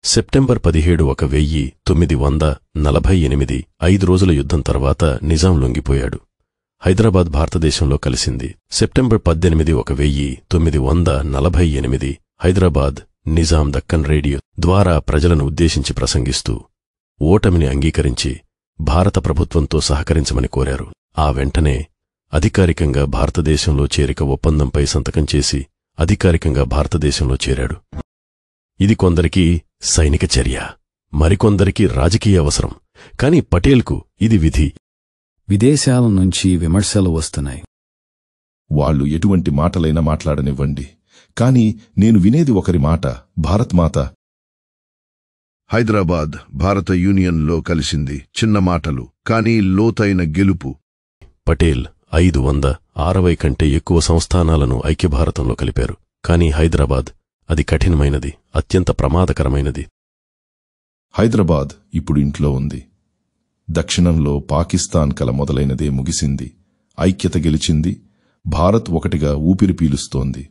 September 17 1948 5 రోజుల యుద్ధం తర్వాత నిజాం లొంగిపోయాడు. హైదరాబాద్ భారతదేశంలో కలిసింది. సెప్టెంబర్ 18 1948 హైదరాబాద్ నిజాం దక్కన్ రేడియో ద్వారా ప్రజలను ఉద్దేశించి ప్రసంగిస్తూ ఓటమిని అంగీకరించి భారత ప్రభుత్వంతో సహకరించమని కోరారు. ఆ వెంటనే అధికారికంగా భారతదేశంలో చేరిక ఒప్పందంపై సంతకం చేసి అధికారికంగా భారతదేశంలో చేరాడు. ఇది కొందరికి సైనిక చర్య, మరికొందరికి రాజకీయ అవసరం. కాని పటేల్కు ఇది విధి. విదేశాల నుంచి విమర్శలు వస్తున్నాయి. వాళ్ళు ఎటువంటి మాటలైనా మాట్లాడనివ్వండి, కాని నేను వినేది ఒకరి మాట, భారత్ మాత. హైదరాబాద్ భారత యూనియన్లో కలిసింది. చిన్న మాటలు, కానీ లోతైన గెలుపు. పటేల్ 560 కంటే ఎక్కువ సంస్థానాలను ఐక్యభారతంలో కలిపారు. కాని హైదరాబాద్ అది కఠినమైనది, అత్యంత ప్రమాదకరమైనది. హైదరాబాద్ ఇప్పుడు ఇంట్లో ఉంది. దక్షిణంలో పాకిస్తాన్ కల మొదలైనదే ముగిసింది. ఐక్యత గెలిచింది. భారత్ ఒకటిగా ఊపిరి పీలుస్తోంది.